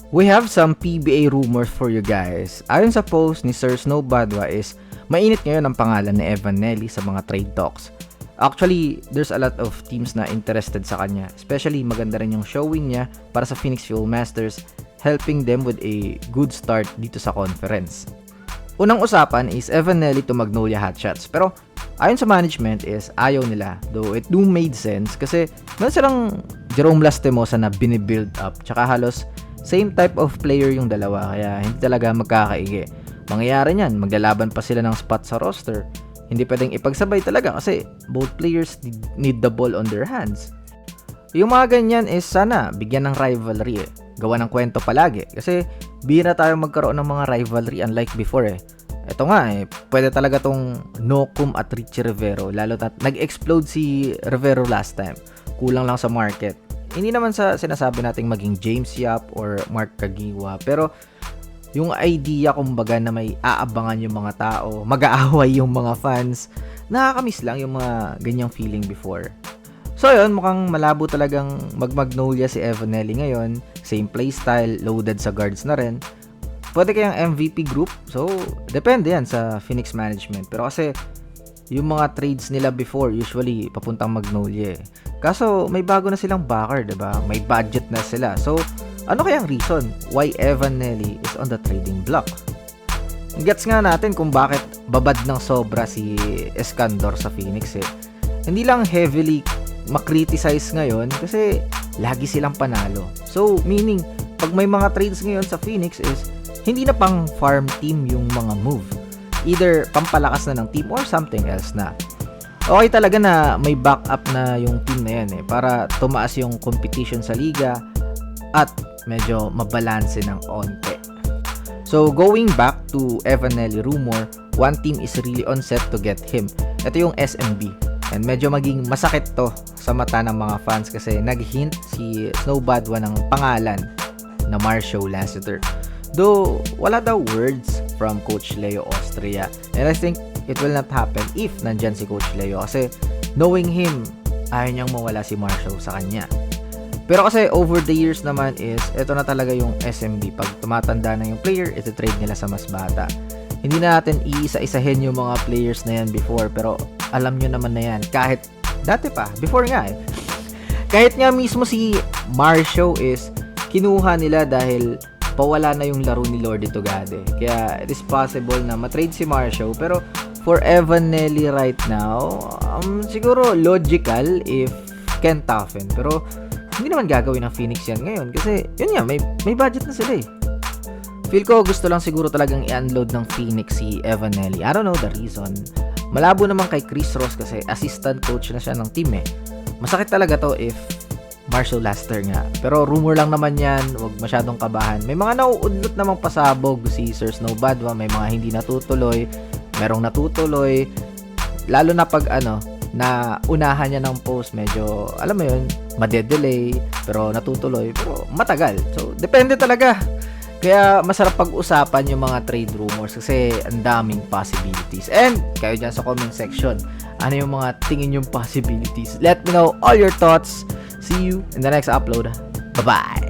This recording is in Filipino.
We have some PBA rumors for you guys. Ayon sa post ni Sir Snow Badwa is mainit ngayon ang pangalan ni Evan Nelly sa mga trade talks. Actually, there's a lot of teams na interested sa kanya. Especially maganda rin yung showing niya para sa Phoenix Fuel Masters, helping them with a good start dito sa conference. Unang usapan is Evan Nelly to Magnolia Hotshots. Pero ayon sa management is ayaw nila. Though it do made sense kasi meron silang Jerome Lastimosa na binibuild up. Tsaka halos same type of player yung dalawa, kaya hindi talaga magkakaigi. Mangyayari niyan, maglalaban pa sila ng spot sa roster. Hindi pwedeng ipagsabay talaga kasi both players need the ball on their hands. Yung mga ganyan is sana bigyan ng rivalry eh. Gawa ng kwento palagi kasi bihira tayo magkaroon ng mga rivalry unlike before eh. Ito nga eh, pwede talaga tong Nokum at Richie Rivero, lalo na nag-explode si Rivero last time. Kulang lang sa market. Hindi naman sa sinasabi nating maging James Yap or Mark Kagiwa, pero yung idea kumbaga na may aabangan yung mga tao, mag-aaway yung mga fans, nakakamiss lang yung mga ganyang feeling before. So yun, mukhang malabo talagang mag-Magnolia si Evan Nelly ngayon. Same playstyle, loaded sa guards na rin. Pwede kayang MVP group, so depende yan sa Phoenix management. Pero kasi yung mga trades nila before usually papuntang Magnolia eh. Kaso may bago na silang backer, 'di ba? May budget na sila. So ano kayang reason why Evan Nelly is on the trading block? Gets nga natin kung bakit babad ng sobra si Escandor sa Phoenix eh. Hindi lang heavily makriticize ngayon kasi lagi silang panalo. So meaning pag may mga trades ngayon sa Phoenix is hindi na pang farm team yung mga move. Either pampalakas na ng team or something else na. Okay talaga na may backup na yung team na yan eh, para tumaas yung competition sa liga at medyo mabalanse ng onte. So going back to Evan Nelly rumor, one team is really on set to get him. Ito yung SMB. And medyo maging masakit to sa mata ng mga fans kasi nag-hint si Snow Badwa ng pangalan na Marcio Lassiter. Though wala daw words from Coach Leo Austria, and I think it will not happen if nandyan si Coach Leo kasi knowing him, ayaw niyang mawala si Marshall sa kanya. Pero kasi over the years naman is ito na talaga yung SMB. Pag tumatanda na yung player, ito trade nila sa mas bata. Hindi na natin iisa-isahin yung mga players na yan before, pero alam nyo naman na yan kahit dati pa, before nga eh. Kahit nga mismo si Marshall is kinuha nila dahil pawala na yung laro ni Lordy Tugade. Kaya it is possible na matrade si Marshall. Pero for Evan Nelly right now, siguro logical if Ken Taffen. Pero hindi naman gagawin ng Phoenix yan ngayon. Kasi yun nga, may budget na sila eh. Feel ko gusto lang siguro talagang i-unload ng Phoenix si Evan Nelly. I don't know the reason. Malabo naman kay Chris Ross kasi assistant coach na siya ng team eh. Masakit talaga to if Marshall Laster nga. Pero rumor lang naman yan, huwag masyadong kabahan. May mga nauudlot namang pasabog si Sir Snow Badwa, may mga hindi natutuloy, merong natutuloy. Lalo na pag na unahan niya ng post, medyo, alam mo yun, madedelay, pero natutuloy, pero matagal. So, depende talaga. Kaya masarap pag-usapan yung mga trade rumors kasi ang daming possibilities. And kayo dyan sa comment section, ano yung mga tingin yung possibilities? Let me know all your thoughts. See you in the next upload. Bye-bye!